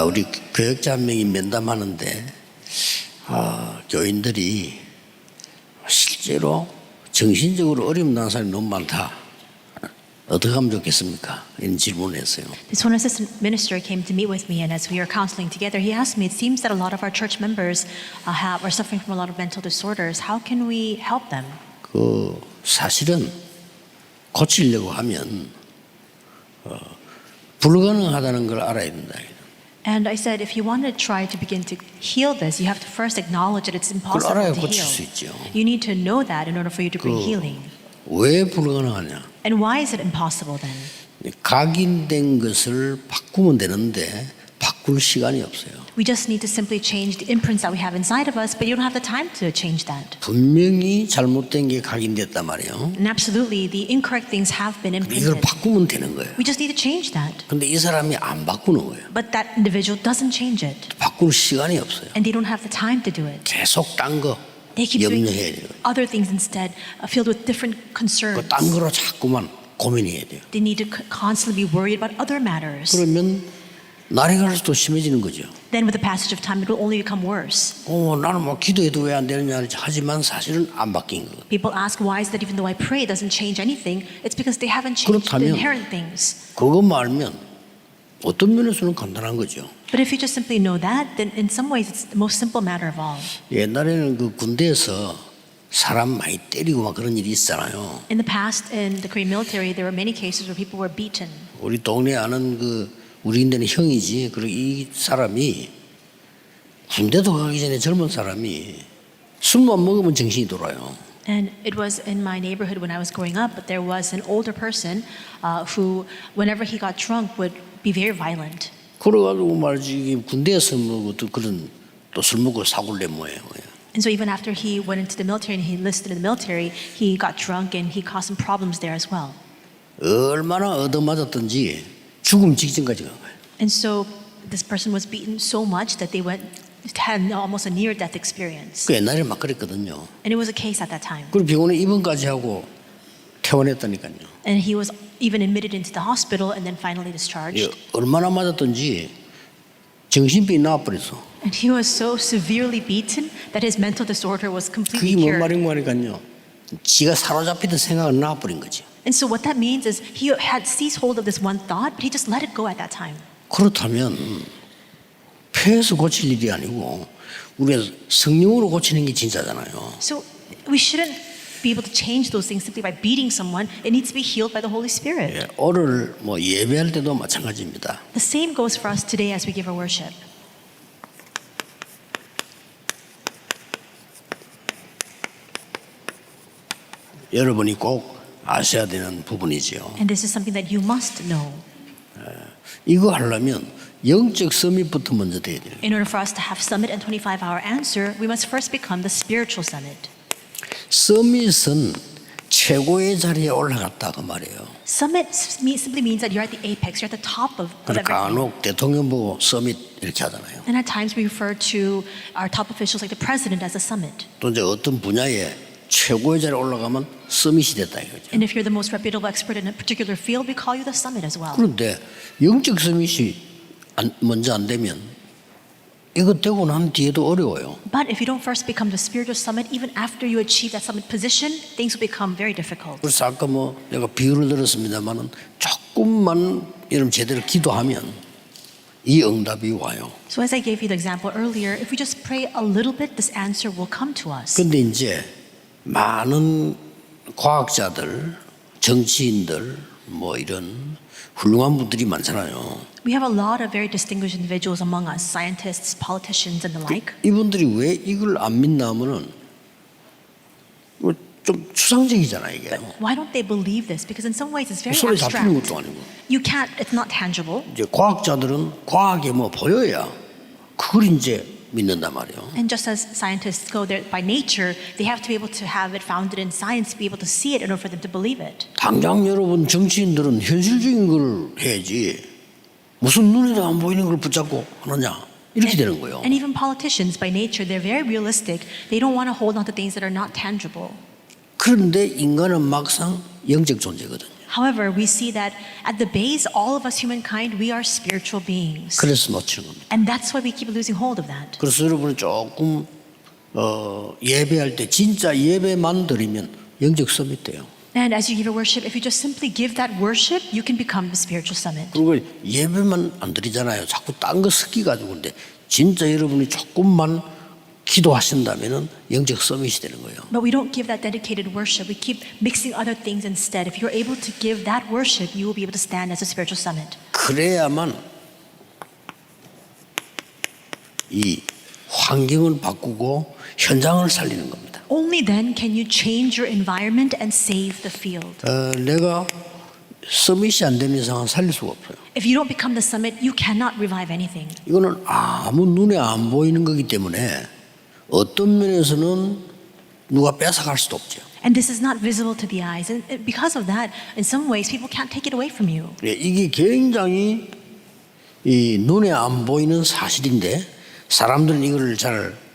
우리 교역자 한 명이 면담하는데 교인들이 실제로 정신적으로 어려움 당한 사람이 너무 많다. 어떻게 하면 좋겠습니까? 이런 질문을 했어요. This one assistant minister came to meet with me, and as we were counseling together, he asked me, it seems that a lot of our church members are suffering from a lot of mental disorders. How can we help them? 사실은 고치려고 하면 불가능하다는 걸 알아야 된다. And I said, if you want to try to begin to heal this, you have to first acknowledge that it's 그걸 impossible 알아야 to 고칠 수 heal. 있죠. You need to know that in order for you to bring healing. 왜 불가능하냐? And why is it impossible then? 각인된 것을 바꾸면 되는데 바꿀 시간이 없어요. We just need to simply change the imprints that we have inside of us, but you don't have the time to change that. 분명히 잘못된 게 각인됐단 말이에요. And absolutely, the incorrect things have been 이걸 imprinted. 바꾸면 되는 거예요. We just need to change that. 근데 이 사람이 안 바꾸는 거예요. But that individual doesn't change it. 바꿀 시간이 없어요. And they don't have the time to do it. 계속 딴 거 They keep doing 염려해야 돼요. other things instead, filled with different concerns. 딴 거로 자꾸만 고민해야 돼요. They need to constantly be worried about other matters. 그러면 날이 갈수록 심해지는 거죠. Then with the passage of time, it will only become worse. 나는 뭐 기도해도 왜 안 되느냐 하지만 사실은 안 바뀐 거예요. People ask, why is that even though I pray, it doesn't change anything? It's because they haven't changed the 그렇다면 inherent things. 그것만 알면 어떤 면에서는 간단한 거죠. But if you just simply know that, then in some ways, it's the most simple matter of all. 옛날에는 그 군대에서 사람 많이 때리고 막 그런 일이 있잖아요. In the past, in the Korean military, there were many cases where people were beaten. 우리 동네 아는 우리인데는 형이지. 그리고 이 사람이 군대도 가기 전에 젊은 사람이 술만 먹으면 정신이 돌아요. And it was in my neighborhood when I was growing up, but there was an older person who, whenever he got drunk, would be very violent. 그래가지고 말이지 군대에서 뭐 또 그런 또 술 먹고 사고를 내 뭐예요. And so even after he went into the military and he enlisted in the military, he got drunk and he caused some problems there as well. 얼마나 얻어맞았든지 죽음 직전까지 간 거예요. And so this person was beaten so much that they had almost a near-death experience. 그 옛날에 막 그랬거든요. And it was a case at that time. 그리고 병원에 입원까지 하고 퇴원했다니까요. And he was even admitted into the hospital and then finally discharged. 얼마나 맞았든지 정신병이 나와버렸어. And he was so severely beaten that his mental disorder was completely 그게 뭔 cured. 말인가니까요. 지가 사로잡히던 생각은 나와버린 거지. And so what that means is he had seized hold of this one thought, but he just let it go at that time. 그렇다면 폐에서 고칠 일이 아니고 우리가 성령으로 고치는 게 진짜잖아요. So we shouldn't be able to change those things simply by beating someone. It needs to be healed by the Holy Spirit. 예, 오늘 뭐 예배할 때도 마찬가지입니다. The same goes for us today as we give our worship. 여러분이 꼭 아셔야 되는 부분이지요. And this is something that you must know. 이거 하려면 영적 서밋부터 먼저 돼야 돼요. In order for us to have summit and 25-hour answer, we must first become the spiritual summit. 서밋은 최고의 자리에 올라갔다 그 말이에요. Summit simply means that you're at the apex, you're at the top of 그러니까 everything. 간혹 대통령 보고 서밋 이렇게 하잖아요. And at times we refer to our top officials like the president as a summit. 또 이제 어떤 분야에 최고의 자리에 올라가면 서밋이 됐다 이거죠. And if you're the most reputable expert in a particular field, we call you the summit as well. 그런데 영적 서밋이 먼저 안 되면 이거 되고 난 뒤에도 어려워요. But if you don't first become the spiritual summit, even after you achieve that summit position, things will become very difficult. 그래서 아까 뭐 내가 비유를 들었습니다만은 조금만 여러분 제대로 기도하면 이 응답이 와요. So as I gave you the example earlier, if we just pray a little bit, this answer will come to us. 근데 이제 많은 과학자들, 정치인들 뭐 이런 훌륭한 분들이 많잖아요. We have a lot of very distinguished individuals among us, scientists, politicians, and the like. 이분들이 왜 이걸 안 믿나 하면은 좀 추상적이잖아요 이게. Why don't they believe this? Because in some ways it's very 손에 잡히는 abstract. 것도 아니고. You can't, it's not tangible. 이제 과학자들은 과학에 뭐 보여야 그걸 이제 믿는단 말이에요. And just as scientists go there by nature, they have to be able to have it founded in science to be able to see it in order for them to believe it. 당장 여러분 정치인들은 현실적인 걸 해야지 무슨 눈에도 안 보이는 걸 붙잡고 하느냐 이렇게 되는 거예요. And even politicians by nature, they're very realistic. They don't want to hold on to things that are not tangible. 그런데 인간은 막상 영적 존재거든요. However, we see that at the base, all of us humankind, we are spiritual beings. 그래서 놓치는 겁니다. And that's why we keep losing hold of that. 그래서 여러분은 조금 예배할 때 진짜 예배만 드리면 영적 서밋 돼요. And as you give your worship, if you just simply give that worship, you can become the spiritual summit. 그리고 예배만 안 드리잖아요. 자꾸 딴 거 섞여가지고. 근데 진짜 여러분이 조금만 기도하신다면은 영적 서밋이 되는 거예요. But we don't give that dedicated worship. We keep mixing other things instead. If you're able to give that worship, you will be able to stand as a spiritual summit. 그래야만 이 환경을 바꾸고 현장을 살리는 겁니다. Only then can you change your environment and save the field. 내가 서밋이 안 되는 이상은 살릴 수가 없어요. If you don't become the summit, you cannot revive anything. 이거는 아무 눈에 안 보이는 거기 때문에 어떤 면에서는 누가 뺏어갈 수도 없죠. And this is not visible to the eyes. And because of that, in some ways, people can't take it away from you. 이게 굉장히 이 눈에 안 보이는 사실인데 사람들은 이걸 잘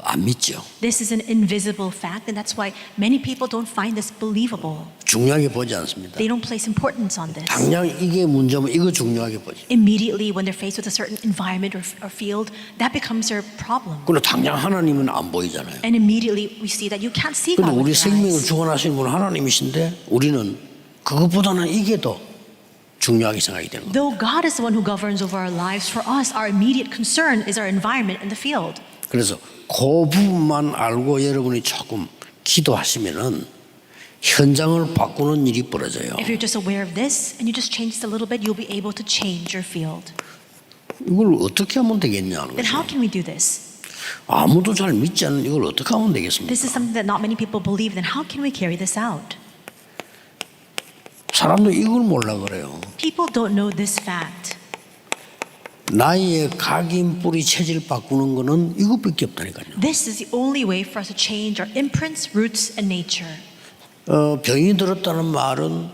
안 믿죠. This is an invisible fact, and that's why many people don't find this believable. 중요하게 보지 않습니다. They don't place importance on this. 당장 이게 문제면 이거 중요하게 보지. Immediately, when they're faced with a certain environment or field, that becomes their problem. 그리고 당장 하나님은 안 보이잖아요. And immediately, we see that you can't see 근데 God 우리 with your 생명을 eyes. 주관하시는 분은 하나님이신데 우리는 그것보다는 이게 더 중요하게 생각이 되는 거예요. Though God is the one who governs over our lives, for us, our immediate concern is our environment in the field. 그래서 그 부분만 알고 여러분이 조금 기도하시면은 현장을 바꾸는 일이 벌어져요. If you're just aware of this and you just change this a little bit, you'll be able to change your field. 이걸 어떻게 하면 되겠냐는 Then how 거죠. can we do this? 아무도 잘 믿지 않는 이걸 어떻게 하면 되겠습니까? This is something that not many people believe. Then how can we carry this out? 사람도 이걸 몰라 그래요. People don't know this fact. 나의 각인 뿌리 체질 바꾸는 거는 이것밖에 없다니까요. This is the only way for us to change our imprints, roots, and nature. 병이 들었다는 말은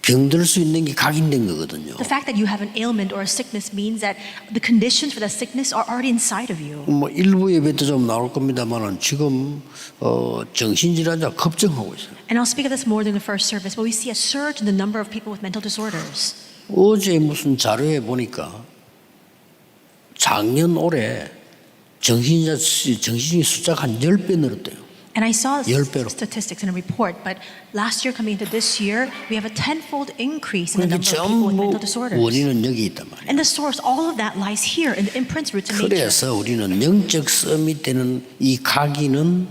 병들 수 있는 게 각인된 거거든요. The fact that you have an ailment or a sickness means that the conditions for that sickness are already inside of you. 뭐 일부 예배 때 좀 나올 겁니다만은 지금 정신질환자 급증하고 있어요. And I'll speak of this more than the first service, but we see a surge in the number of people with mental disorders. 어제 무슨 자료에 보니까 작년 올해 정신이 숫자가 한 10배 늘었대요. And I saw 10배로. statistics in a report, but last year coming into this year, we have a tenfold increase in the 그러니까 number of people with 전부 mental disorders. 원인은 여기 있단 말이에요. And the source, all of that lies here in the imprints, roots, and nature. 그래서 우리는 영적 썸이 되는 이 각인은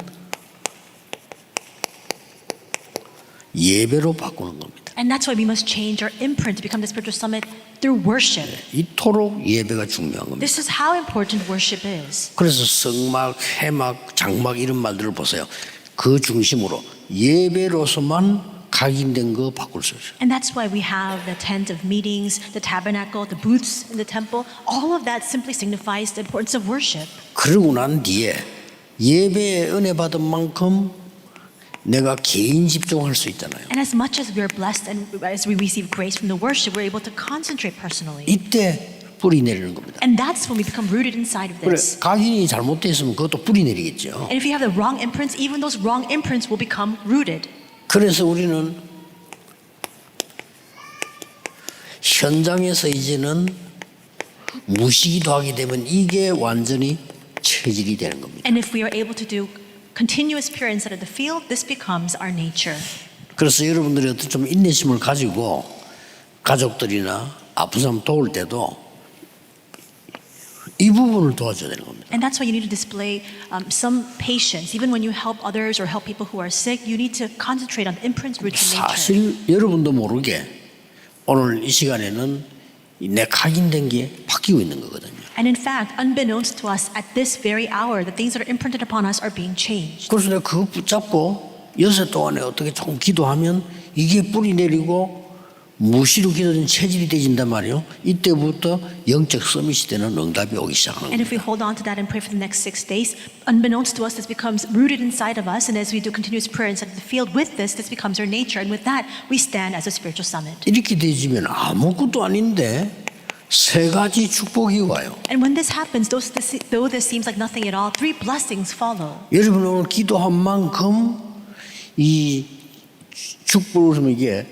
예배로 바꾸는 겁니다. And that's why we must change our imprint to become the spiritual summit through worship. 이토록 예배가 중요한 겁니다. This is how important worship is. 그래서 성막, 해막, 장막 이런 말들을 보세요. 그 중심으로 예배로서만 각인된 거 바꿀 수 있어요. And that's why we have the tent of meetings, the tabernacle, the booths in the temple. All of that simply signifies the importance of worship. 그러고 난 뒤에 예배에 은혜 받은 만큼 내가 개인 집중할 수 있잖아요. And as much as we are blessed and as we receive grace from the worship, we're able to concentrate personally. 이때 뿌리 내리는 겁니다. And that's when we become rooted inside of 그래, this. 각인이 잘못되어 있으면 그것도 뿌리 내리겠죠. And if you have the wrong imprints, even those wrong imprints will become rooted. 그래서 우리는 현장에서 이제는 무시기도 하게 되면 이게 완전히 체질이 되는 겁니다. And if we are able to do continuous prayer inside of the field, this becomes our nature. 그래서 여러분들이 어떤 좀 인내심을 가지고 가족들이나 아픈 사람 도울 때도 이 부분을 도와줘야 되는 겁니다. And that's why you need to display some patience. Even when you help others or help people who are sick, you need to concentrate on imprints, roots, and nature. 사실 여러분도 모르게 오늘 이 시간에는 내 각인된 게 바뀌고 있는 거거든요. And in fact, unbeknownst to us at this very hour, the things that are imprinted upon us are being changed. 그래서 내가 그거 붙잡고 여섯 동안에 어떻게 조금 기도하면 이게 뿌리 내리고 무시로 기도된 체질이 되진단 말이에요. 이때부터 영적 서밋이 되는 응답이 오기 시작하는 And if we 겁니다. hold on to that and pray for the next 6 days, unbeknownst to us, this becomes rooted inside of us. And as we do continuous prayer inside of the field with this becomes our nature. And with that, we stand as a spiritual summit. 이렇게 되지면 아무것도 아닌데 세 가지 축복이 와요. And when this happens, though this seems like nothing at all, 3 blessings follow. 여러분 오늘 기도한 만큼 이 축복을 이게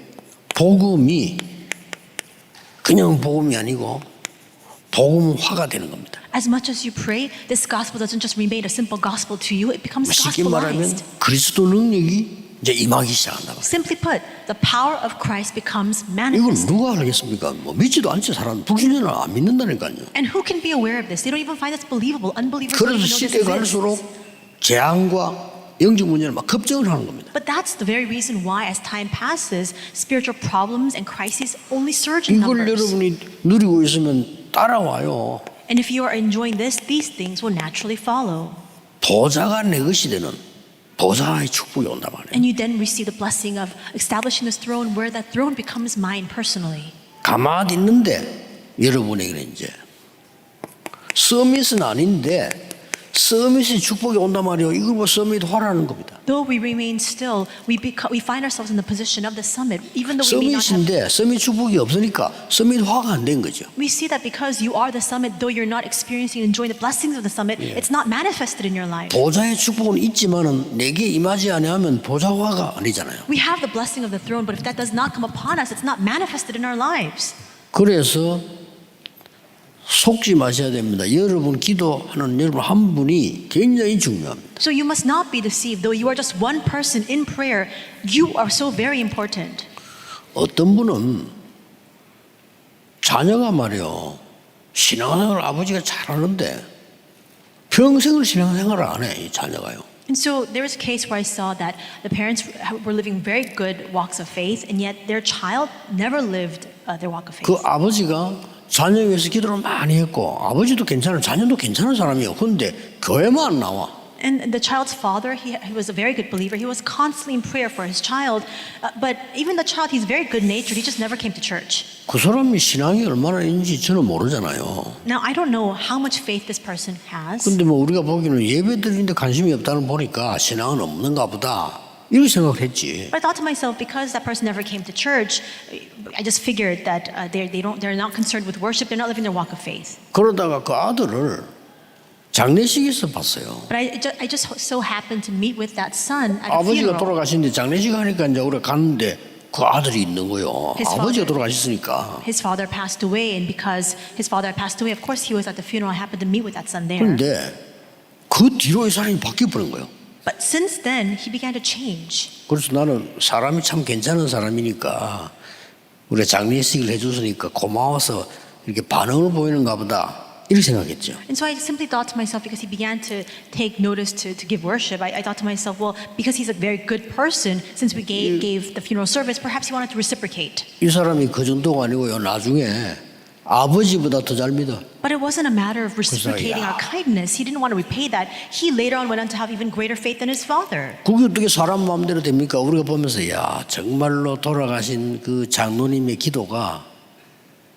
복음이 그냥 복음이 아니고 복음화가 되는 겁니다. As much as you pray, this gospel doesn't just remain a simple gospel to you, it becomes 쉽게 말하면 gospelized. 그리스도 능력이 이제 임하기 시작한다. Simply put, the power of Christ becomes 이걸 manifest. 누가 알겠습니까? 뭐 믿지도 않지 사람 불신자는 안 믿는다니까요. And who can be aware of this? They don't even find this believable. Unbelievers don't 그래서 even know this 시대 exists. 갈수록 재앙과 영적 문제를 막 급증을 하는 겁니다. But that's the very reason why, as time passes, spiritual problems and crises only surge in 이걸 numbers. 여러분이 누리고 있으면 따라와요. And if you are enjoying this, these things will naturally follow. 보좌가 내 것이 되는 보좌의 축복이 온단 말이에요. And you then receive the blessing of establishing this throne where that throne becomes mine personally. 가만히 있는데 여러분에게는 이제 서밋은 아닌데 서밋의 축복이 온단 말이에요. 이걸 뭐 서밋 화라는 겁니다. Though we remain still, we find ourselves in the position of the summit, even though we may not have. 서밋인데 서밋 축복이 없으니까 서밋 화가 안 된 거죠. We see that because you are the summit, though you're not experiencing and enjoying the blessings of the summit, it's not manifested in your life. 보좌의 축복은 있지만은 내게 임하지 아니하면 보좌화가 아니잖아요. We have the blessing of the throne, but if that does not come upon us, it's not manifested in our lives. 그래서 속지 마셔야 됩니다. 여러분 기도하는 여러분 한 분이 굉장히 중요합니다. So you must not be deceived. Though you are just one person in prayer, you are so very important. 어떤 분은 자녀가 말이요 신앙생활 아버지가 잘하는데 평생을 신앙생활을 안 해, 이 자녀가요. And so there was a case where I saw that the parents were living very good walks of faith, and yet their child never lived their walk of faith. 그 아버지가 자녀 위해서 기도를 많이 했고 아버지도 괜찮은 자녀도 괜찮은 사람이에요. 그런데 교회만 안 나와. And the child's father, he was a very good believer. He was constantly in prayer for his child. But even the child, he's very good-natured. He just never came to church. 그 사람이 신앙이 얼마나 있는지 저는 모르잖아요. Now, I don't know how much faith this person has. 근데 뭐 우리가 보기에는 예배 드리는데 관심이 없다는 보니까 신앙은 없는가 보다. 이렇게 생각했지. But I thought to myself, because that person never came to church, I just figured that they're not concerned with worship. They're not living their walk of faith. 그러다가 그 아들을 장례식에서 봤어요. But I just so happened to meet with that son at a 아버지가 funeral. 돌아가시는데 장례식 하니까 이제 우리가 갔는데 그 아들이 있는 거예요. His 아버지가 father. 돌아가셨으니까. His father passed away, and because his father had passed away, of course he was at the funeral. I happened to meet with that son there. 그런데 그 뒤로 이 사람이 바뀌어버린 거예요. But since then, he began to change. 그래서 나는 사람이 참 괜찮은 사람이니까 우리가 장례식을 해줬으니까 고마워서 이렇게 반응을 보이는가 보다 이렇게 생각했죠. And so I simply thought to myself, because he began to take notice to give worship, I thought to myself, well, because he's a very good person, since we gave the funeral service, perhaps he wanted to reciprocate. 이 사람이 그 정도가 아니고요. 나중에 아버지보다 더 잘 믿어. But it wasn't a matter of reciprocating 야. our kindness. He didn't want to repay that. He later on went on to have even greater faith than his father. 그게 어떻게 사람 마음대로 됩니까? 우리가 보면서 야 정말로 돌아가신 그 장로님의 기도가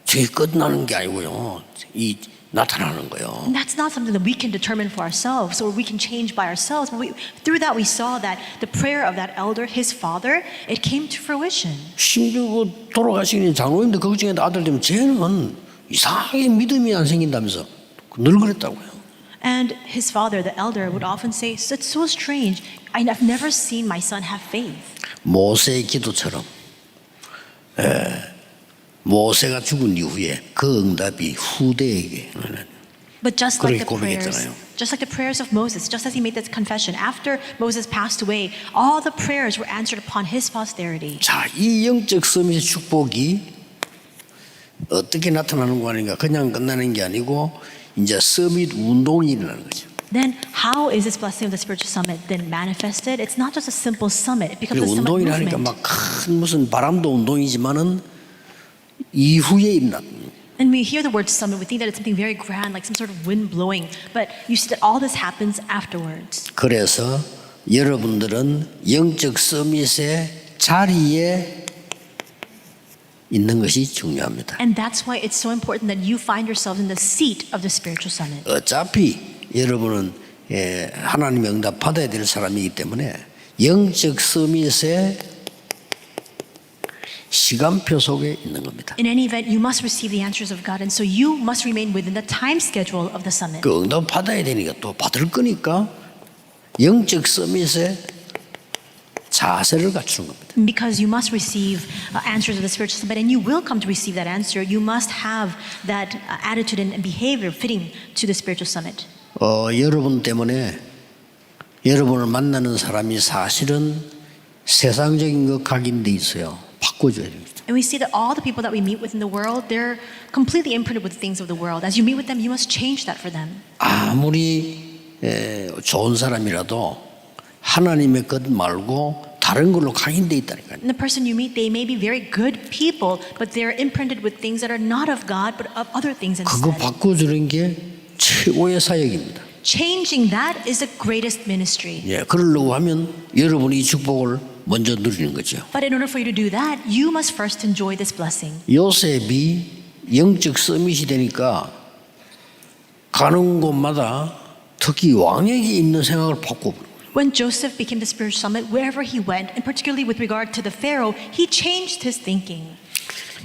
저게 끝나는 게 아니고요. 이 나타나는 거예요. And that's not something that we can determine for ourselves or we can change by ourselves. But through that we saw that the prayer of that elder, his father, it came to fruition. 심지어 그 돌아가신 장로님들 걱정했는데 아들 되면 쟤는 이상하게 믿음이 안 생긴다면서 늘 그랬다고요. And his father, the elder, would often say, it's so strange. I've never seen my son have faith. 모세의 기도처럼 모세가 죽은 이후에 그 응답이 후대에게 But just like the 그렇게 prayers, 고백했잖아요. just like the prayers of Moses, just as he made this confession, after Moses passed away, all the prayers were answered upon his posterity. 자, 이 영적 서밋의 축복이 어떻게 나타나는 거 아닌가? 그냥 끝나는 게 아니고 이제 서밋 운동이 일어나는 거죠. Then how is this blessing of the spiritual summit then manifested? It's not just a simple summit. It becomes a 그리고 summit 운동이라니까 movement. 막 큰 무슨 바람도 운동이지만은 이후에 일어난 And we hear the word summit, we think that it's something very grand, like some sort of wind blowing. But you see that all this happens afterwards. 그래서 여러분들은 영적 서밋의 자리에 있는 것이 중요합니다. And that's why it's so important that you find yourselves in the seat of the spiritual summit. 어차피 여러분은 하나님의 응답 받아야 될 사람이기 때문에 영적 서밋의 시간표 속에 있는 겁니다. In any event, you must receive the answers of God, and so you must remain within the time schedule of the summit. 그 응답 받아야 되니까 또 받을 거니까 영적 서밋의 자세를 갖추는 겁니다. Because you must receive answers of the spiritual summit, and you will come to receive that answer. You must have that attitude and behavior fitting to the spiritual summit. 여러분 때문에 여러분을 만나는 사람이 사실은 세상적인 것 각인돼 있어요. 바꿔줘야 됩니다. And we see that all the people that we meet with in the world, they're completely imprinted with the things of the world. As you meet with them, you must change that for them. 아무리 좋은 사람이라도 하나님의 것 말고 다른 걸로 각인돼 있다니까요. And the person you meet, they may be very good people, but they're imprinted with things that are not of God, but of other things 그거 instead. 바꿔주는 게 최고의 사역입니다. Changing that is the greatest ministry. 예, 그러려고 하면 여러분이 이 축복을 먼저 누리는 거죠. But in order for you to do that, you must first enjoy this blessing. 요셉이 영적 서밋이 되니까 가는 곳마다 특히 왕에게 있는 생각을 바꿔버려요. When Joseph became the spiritual summit, wherever he went, and particularly with regard to the Pharaoh, he changed his thinking.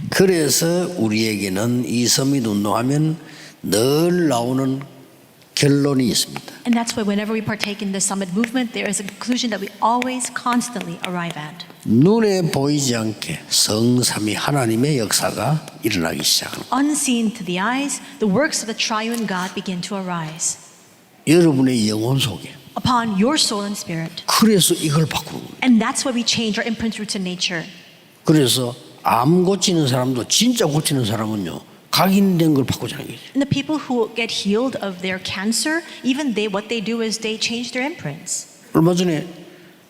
그래서 우리에게는 이 서밋 운동하면 늘 나오는 결론이 있습니다. And that's why whenever we partake in the summit movement, there is a conclusion that we always constantly arrive at. 눈에 보이지 않게 성삼위 하나님의 역사가 일어나기 시작합니다. Unseen to the eyes, the works of the triune God begin to arise 여러분의 영혼 속에. upon your soul and spirit. 그래서 이걸 바꾸는 거예요. And that's why we change our imprint rooted nature. 그래서 암 고치는 사람도 진짜 고치는 사람은요. 각인된 걸 바꾸자는 거죠. And the people who get healed of their cancer, even they, what they do is they change their imprints. 얼마 전에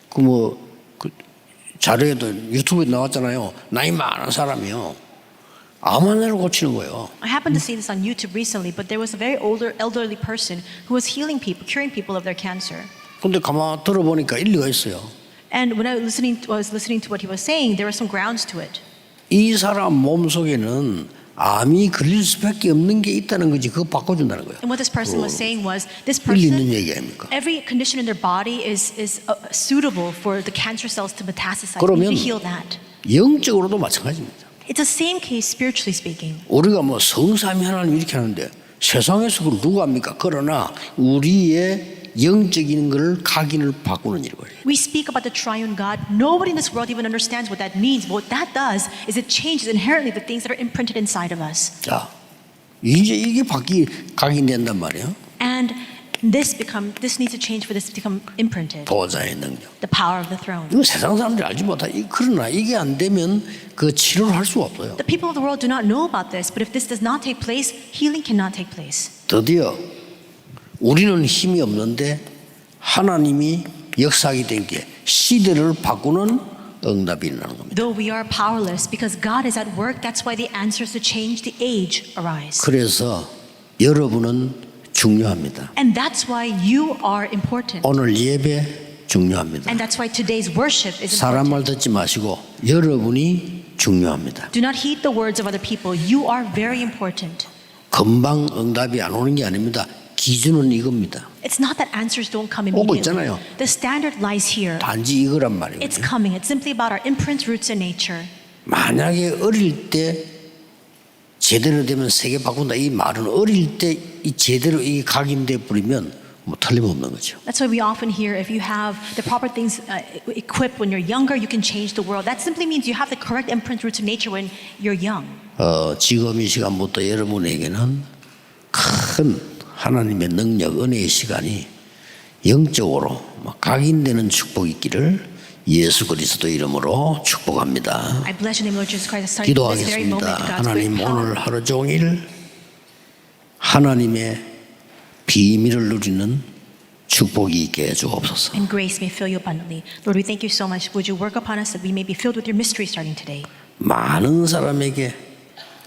그 자료에도 유튜브에 나왔잖아요. 나이 많은 사람이요. 암 환자를 고치는 거예요. I happened to see this on YouTube recently, but there was a very older elderly person who was healing people, curing people of their cancer. 근데 가만 들어보니까 일리가 있어요. And when I was listening to what he was saying, there were some grounds to it. 이 사람 몸 속에는 암이 걸릴 수밖에 없는 게 있다는 거지. 그거 바꿔준다는 거예요. And what this person was saying was, this 일리 있는 person, 얘기 아닙니까? every condition in their body is suitable for the cancer cells to metastasize. We 그러면 need to heal that. 영적으로도 마찬가지입니다. It's the same case spiritually speaking. 우리가 뭐 성삼위 하나님 이렇게 하는데 세상에서 그걸 누가 합니까? 그러나 우리의 영적인 걸 각인을 바꾸는 일이에요. We speak about the triune God. Nobody in this world even understands what that means. But what that does is it changes inherently the things that are imprinted inside of us. 자, 이제 이게 각인된단 말이에요. And this needs to change for this to become imprinted. 보좌의 능력. The power of the throne. 이거 세상 사람들이 알지 못하. 그러나 이게 안 되면 그 치료를 할 수가 없어요. The people of the world do not know about this, but if this does not take place, healing cannot take place. 드디어 우리는 힘이 없는데 하나님이 역사하게 된 게 시대를 바꾸는 응답이 일어나는 겁니다. Though we are powerless, because God is at work, that's why the answers to change the age arise. 그래서 여러분은 중요합니다. And that's why you are important. 오늘 예배 중요합니다. And that's why today's worship is 사람 말 important. 듣지 마시고 여러분이 중요합니다. Do not heed the words of other people. You are very important. 금방 응답이 안 오는 게 아닙니다. 기준은 이겁니다. It's not that answers don't come 오고 immediately. 있잖아요. The standard lies here. 단지 이거란 말이에요. It's coming. It's simply about our imprints, roots, and nature. 만약에 어릴 때 제대로 되면 세계 바꾼다 이 말은 어릴 때 이 제대로 이 각인돼 버리면 뭐 틀림없는 거죠. That's why we often hear if you have the proper things equipped when you're younger, you can change the world. That simply means you have the correct imprints, roots, and nature when you're young. 지금 이 시간부터 여러분에게는 큰 하나님의 능력, 은혜의 시간이 영적으로 각인되는 축복이 있기를 예수 그리스도 이름으로 축복합니다. I bless your name, Lord Jesus Christ. Starting from this very moment, 기도하겠습니다. God's great 하나님 power. 오늘 하루 종일 하나님의 비밀을 누리는 축복이 있게 해주옵소서. And grace may fill you abundantly. Lord, we thank you so much. Would you work upon us that we may be filled with your mystery starting today? 많은 사람에게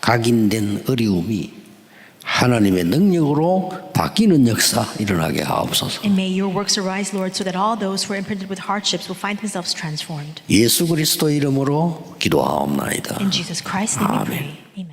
각인된 어려움이 하나님의 능력으로 바뀌는 역사 일어나게 하옵소서. And may your works arise, Lord, so that all those who are imprinted with hardships will find themselves transformed. 예수 그리스도 이름으로 기도하옵나이다. In Jesus Christ's name we 아멘. pray. Amen.